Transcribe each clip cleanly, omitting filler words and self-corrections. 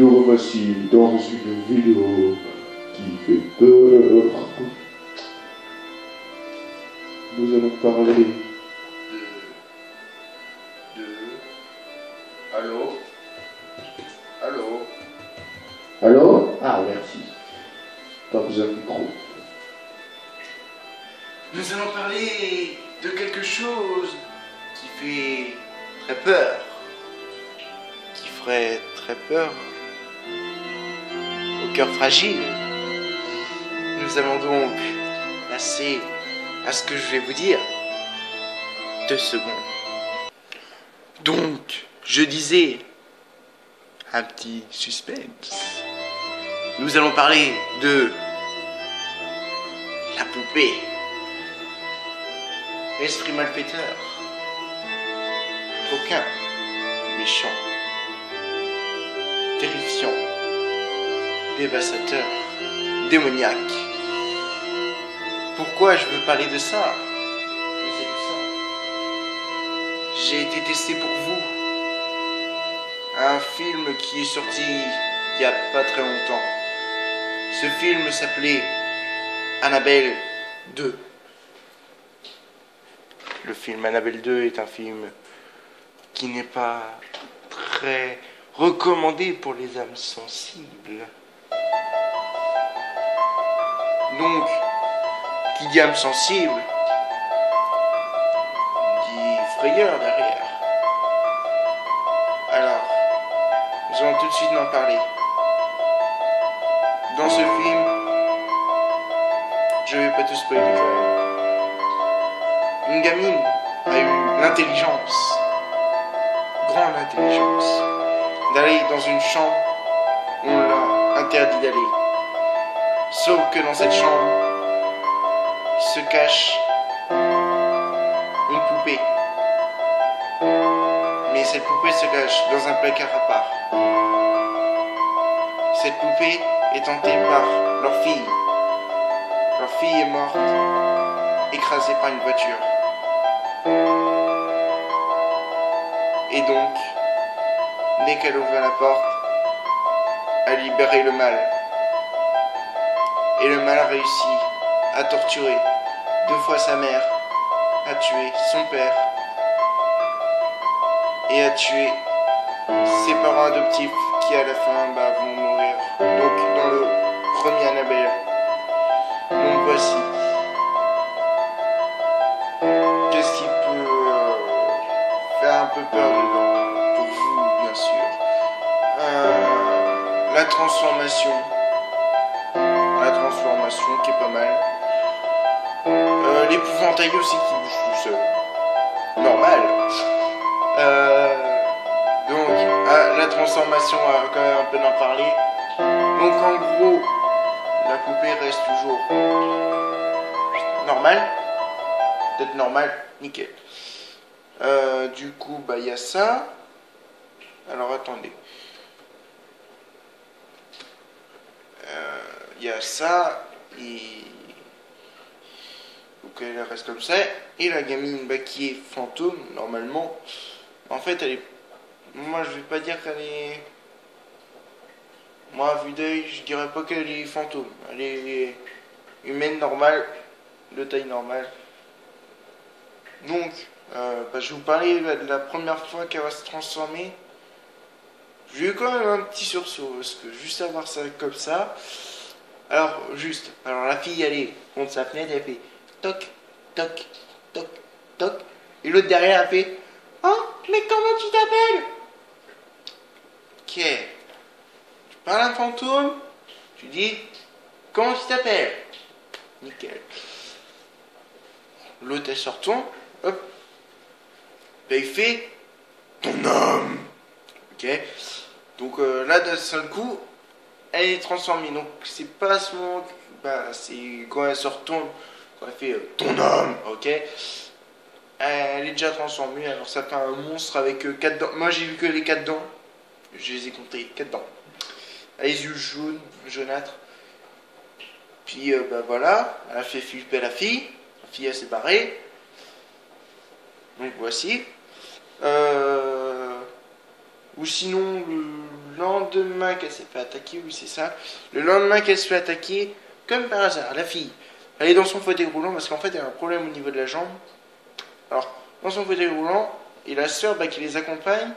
Nous revoici dans une vidéo qui fait peur. Nous allons parler Allô? Allô? Allô? Ah, merci. T'as besoin de micro. Nous allons parler de quelque chose qui fait très peur. Qui ferait très peur au cœur fragile. Nous allons donc passer à ce que je vais vous dire. 2 secondes. Donc, je disais, un petit suspense. Nous allons parler de la poupée. Esprit malfaiteur. Coquin. Méchant. Terrifiant. Dévastateur. Démoniaque. Pourquoi je veux parler de ça? Mais c'est tout ça. J'ai été testé pour vous. Un film qui est sorti il y a pas très longtemps. Ce film s'appelait Annabelle 2. Le film Annabelle 2 est un film qui n'est pas très recommandé pour les âmes sensibles. Donc, qui dit âme sensible, dit frayeur derrière. Alors, nous allons tout de suite en parler. Dans ce film, je vais pas tout spoiler quand même. Une gamine a eu l'intelligence, grande intelligence, d'aller dans une chambre où on l'a interdit d'aller. Sauf que dans cette chambre se cache une poupée. Mais cette poupée se cache dans un placard à part. Cette poupée est hantée par leur fille. Leur fille est morte, écrasée par une voiture. Et donc, dès qu'elle ouvre la porte, elle libérait le mal. Et le mal a réussi à torturer 2 fois sa mère, à tuer son père et à tuer ses parents adoptifs qui à la fin vont mourir. Donc dans le premier Annabelle. Donc voici. Qu'est-ce qui peut faire un peu peur dedans? Pour vous bien sûr. La transformation. La transformation qui est pas mal. L'épouvantail aussi qui bouge tout seul. Normal. Donc, la transformation, on va quand même un peu d'en parler. Donc, en gros, la poupée reste toujours normale. Peut-être normale, nickel. Du coup, il y a ça. Alors, attendez. Il y a ça. Et... donc, elle reste comme ça. Et la gamine qui est fantôme, normalement. En fait, elle est... moi, je vais pas dire qu'elle est... moi, à vue d'œil, je dirais pas qu'elle est fantôme. Elle est humaine normale, de taille normale. Donc, je vais vous parler de la première fois qu'elle va se transformer. J'ai eu quand même un petit sursaut, parce que juste avoir ça comme ça... Alors, la fille, elle est contre sa fenêtre, elle fait toc, toc, toc, toc. Et l'autre derrière, elle fait oh, mais comment tu t'appelles? Ok. Tu parles à un fantôme, tu dis comment tu t'appelles? Nickel. L'autre, elle se retourne, hop. Ben, il fait ton âme. Ok. Donc là, d'un seul coup, elle est transformée. Donc, c'est pas à ce moment, c'est quand elle se retourne, quand elle fait ton âme. Ok. Elle est déjà transformée, alors ça fait un monstre avec 4 dents. Moi j'ai vu que les 4 dents. Je les ai comptées, 4 dents. Les yeux jaunes, jaunâtres. Puis voilà, elle a fait flipper la fille. La fille elle s'est barrée. Donc voici. Ou sinon, le lendemain qu'elle s'est fait attaquer, oui c'est ça, le lendemain qu'elle se fait attaquer, comme par hasard, la fille, elle est dans son fauteuil roulant parce qu'en fait elle a un problème au niveau de la jambe. Alors, dans son fauteuil roulant, et la sœur qui les accompagne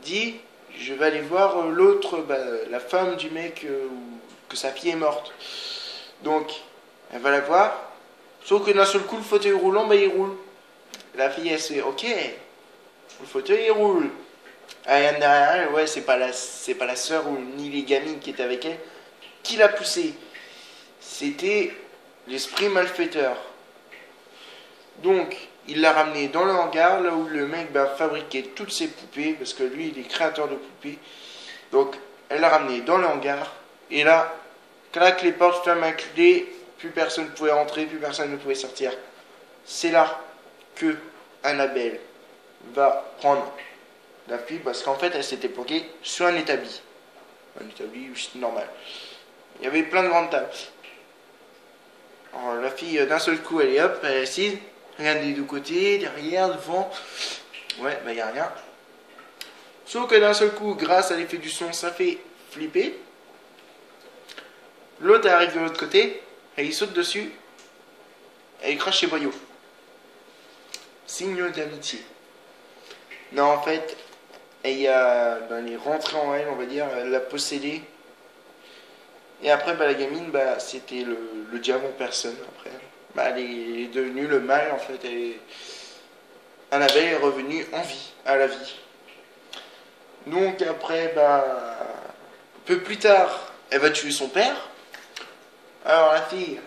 dit, je vais aller voir l'autre, la femme du mec, que sa fille est morte. Donc, elle va la voir, sauf que d'un seul coup, le fauteuil roulant, il roule. La fille, elle se dit, ok, le fauteuil, il roule. Ah, et derrière elle, ouais, c'est pas la sœur ou ni les gamines qui étaient avec elle qui l'a poussé. C'était l'esprit malfaiteur. Donc, il l'a ramené dans le hangar, là où le mec fabriquait toutes ses poupées, parce que lui, il est créateur de poupées. Donc, elle l'a ramené dans le hangar, et là, clac, les portes ferment à clé, plus personne ne pouvait rentrer, plus personne ne pouvait sortir. C'est là que Annabelle va prendre la fille, parce qu'en fait, elle s'était bloquée sur un établi. Un établi normal. Il y avait plein de grandes tables. Alors, la fille, d'un seul coup, elle est hop, elle est assise, regarde des deux côtés, derrière, devant. Ouais, il n'y a rien. Sauf que d'un seul coup, grâce à l'effet du son, ça fait flipper. L'autre arrive de l'autre côté, elle y saute dessus, elle crache ses boyaux. Signe d'amitié. Non, en fait, elle est rentrée en elle, on va dire, elle l'a possédée. Et après, la gamine, c'était le diable en personne. Après, elle est devenue le mal, en fait. Annabelle est revenue en vie, à la vie. Donc après, un peu plus tard, elle va tuer son père. Alors la fille,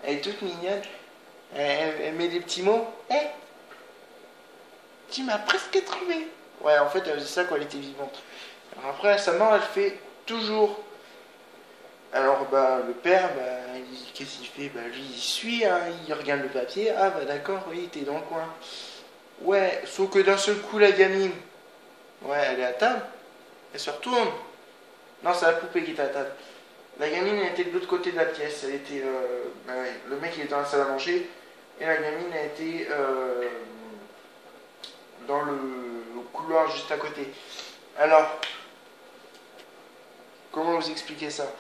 elle est toute mignonne. Elle met des petits mots. Hey, tu m'as presque trouvé. Ouais, en fait, elle faisait ça quand elle était vivante. Alors après, à sa mort, elle fait toujours. Alors le père, qu'est-ce qu'il fait? Lui, il suit, hein, il regarde le papier. Ah d'accord, oui, t'es dans le coin. Ouais, sauf que d'un seul coup, la gamine, ouais, elle est à table. Elle se retourne. Non, c'est la poupée qui est à table. La gamine, elle était de l'autre côté de la pièce. Elle était, le mec, il était dans la salle à manger. Et la gamine, elle était dans le couloir juste à côté. Alors, comment vous expliquer ça?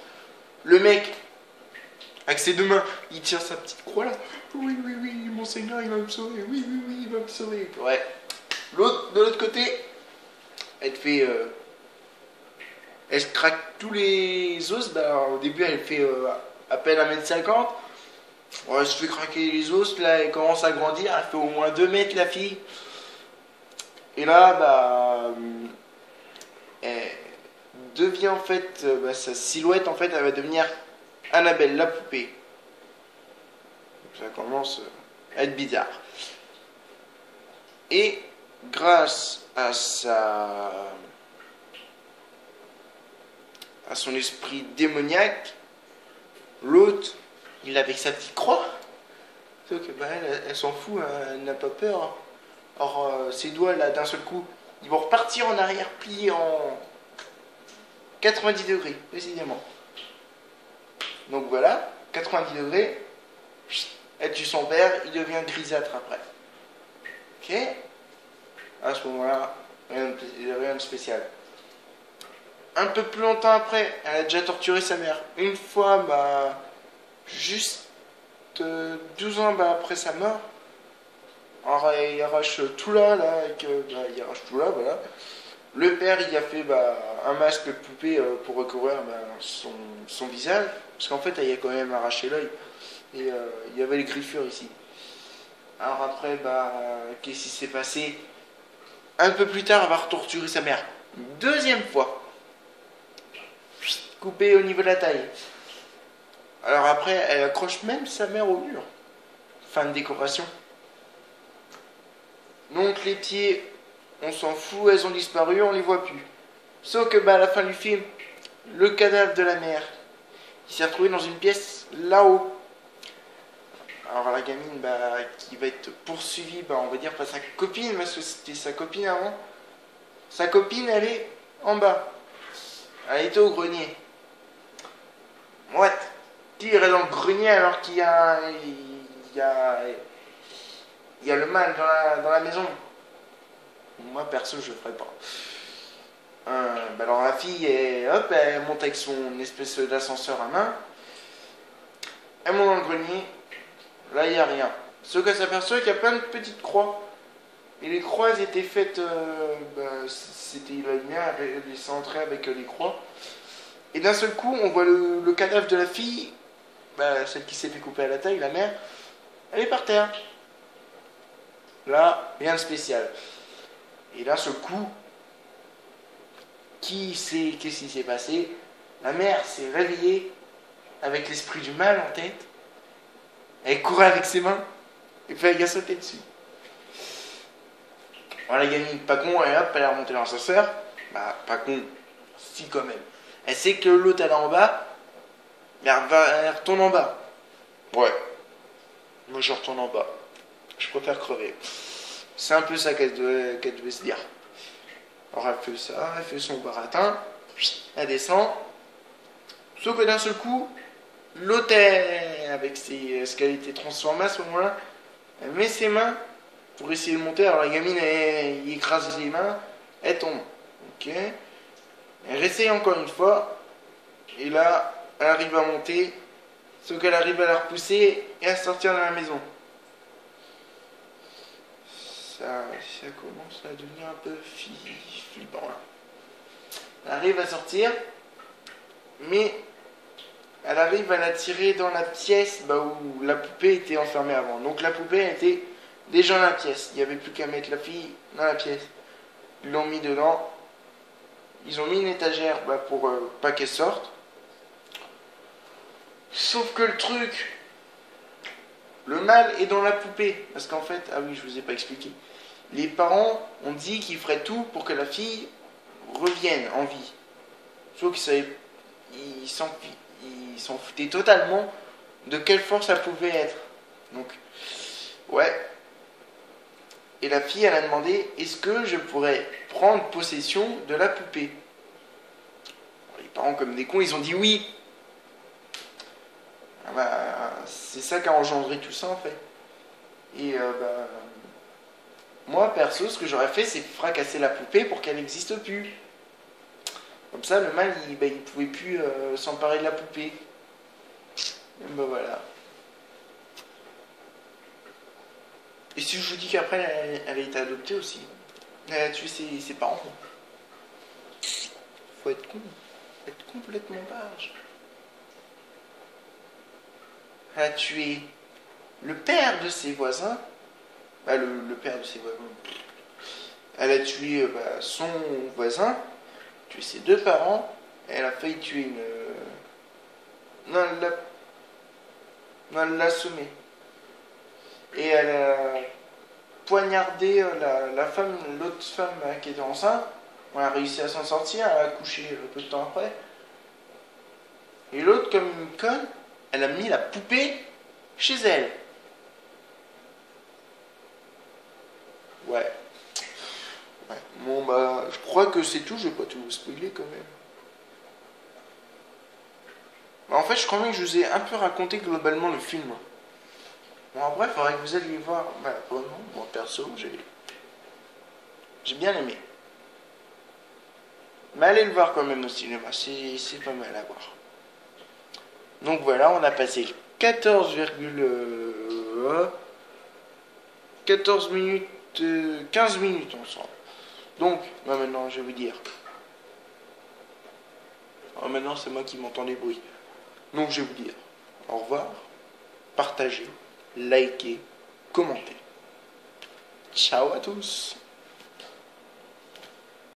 Le mec, avec ses deux mains, il tire sa petite croix là. Oui, oui, oui, mon Seigneur, il va me sauver. Oui, oui, oui, il va me sauver. Ouais. L'autre, de l'autre côté, elle fait... elle se craque tous les os. Au début, elle fait à peine 1m50. Ouais, elle se fait craquer les os. Là, elle commence à grandir. Elle fait au moins 2 mètres, la fille. Et là, elle devient en fait... sa silhouette, en fait, elle va devenir Annabelle, la poupée. Ça commence à être bizarre. Et grâce à son esprit démoniaque, l'autre, il avec sa petite croix. Sauf que elle s'en fout, hein, elle n'a pas peur. Or, ses doigts là, d'un seul coup, ils vont repartir en arrière, pliés en 90 degrés, précisément. Donc voilà, 90 degrés, elle tue son père, il devient grisâtre après. Ok? À ce moment-là, rien de spécial. Un peu plus longtemps après, elle a déjà torturé sa mère. Une fois, juste 12 ans après sa mort, alors il arrache tout là, il arrache tout là, voilà. Le père, il a fait un masque de poupée pour recouvrir son visage, parce qu'en fait, il a quand même arraché l'œil. Et il y avait les griffures ici. Alors après, qu'est-ce qui s'est passé? Un peu plus tard, elle va torturer sa mère. Deuxième fois. Coupée au niveau de la taille. Alors après, elle accroche même sa mère au mur. Fin de décoration. Donc les pieds, on s'en fout, elles ont disparu, on les voit plus. Sauf que à la fin du film, le cadavre de la mère, il s'est retrouvé dans une pièce là-haut. Alors la gamine qui va être poursuivie, on va dire par sa copine, parce que c'était sa copine avant. Sa copine, elle est en bas. Elle était au grenier. Ouais. Qui irait dans le grenier alors qu'il y a le mal dans la maison? Moi perso je le ferais pas. Alors la fille hop, elle monte avec son espèce d'ascenseur à main. Elle monte dans le grenier. Là il n'y a rien. Sauf qu'elle s'aperçoit qu'il y a plein de petites croix. Et les croix elles étaient faites. C'était la lumière, elle est centrée avec les croix. Et d'un seul coup on voit le cadavre de la fille, celle qui s'est fait couper à la taille, la mère, elle est par terre. Là, rien de spécial. Et d'un seul coup, qu'est-ce qui s'est passé? La mère s'est réveillée avec l'esprit du mal en tête. Elle courait avec ses mains et puis elle a sauté dessus. Alors la gamine, pas con, et hop, elle est remontée dans l'ascenseur. Pas con, si quand même. Elle sait que l'autre elle est en bas, mais elle retourne en bas. Ouais. Moi je retourne en bas. Je préfère crever. C'est un peu ça qu'elle devait se dire. Alors elle fait ça, elle fait son baratin, elle descend. Sauf que d'un seul coup, l'autre, avec ce qu'elle était transformée à ce moment-là, elle met ses mains pour essayer de monter. Alors la gamine, elle écrase les mains, elle tombe. Ok. Elle réessaye encore une fois. Et là, elle arrive à monter. Sauf qu'elle arrive à la repousser et à sortir de la maison. Ça commence à devenir un peu flippant là. Elle arrive à sortir, mais elle arrive à la tirer dans la pièce où la poupée était enfermée avant. Donc la poupée était déjà dans la pièce. Il n'y avait plus qu'à mettre la fille dans la pièce. Ils l'ont mis dedans. Ils ont mis une étagère pour pas qu'elle sorte. Sauf que le truc, le mal est dans la poupée. Parce qu'en fait, ah oui, je vous ai pas expliqué. Les parents ont dit qu'ils feraient tout pour que la fille revienne en vie. Sauf qu'ils s'en foutaient totalement de quelle force elle pouvait être. Donc, ouais. Et la fille, elle a demandé, est-ce que je pourrais prendre possession de la poupée? Les parents, comme des cons, ils ont dit oui. C'est ça qui a engendré tout ça, en fait. Et moi, perso, ce que j'aurais fait, c'est fracasser la poupée pour qu'elle n'existe plus. Comme ça, le mal, il pouvait plus s'emparer de la poupée. Et voilà. Et si je vous dis qu'après, elle a été adoptée aussi. Elle a tué ses parents. Faut être con. Faut être complètement barge. Elle a tué le père de ses voisins. Le père de ses voisins. Elle a tué son voisin, tué ses deux parents. Elle a failli tuer Non, elle l'a assommé. Et elle a poignardé l'autre femme qui était enceinte. On a réussi à s'en sortir, elle a accouché peu de temps après. Et l'autre, comme une conne, elle a mis la poupée chez elle. Ouais. Bon je crois que c'est tout, je vais pas tout vous spoiler quand même. En fait, je crois même que je vous ai un peu raconté globalement le film. Bon, après, il faudrait que vous alliez voir. Vraiment, moi perso, j'ai bien aimé. Mais allez le voir quand même au cinéma, c'est pas mal à voir. Donc voilà, on a passé 14 minutes, 15 minutes ensemble. Donc, maintenant, je vais vous dire. Maintenant, c'est moi qui m'entends les bruits. Donc, je vais vous dire au revoir, partagez, likez, commentez. Ciao à tous.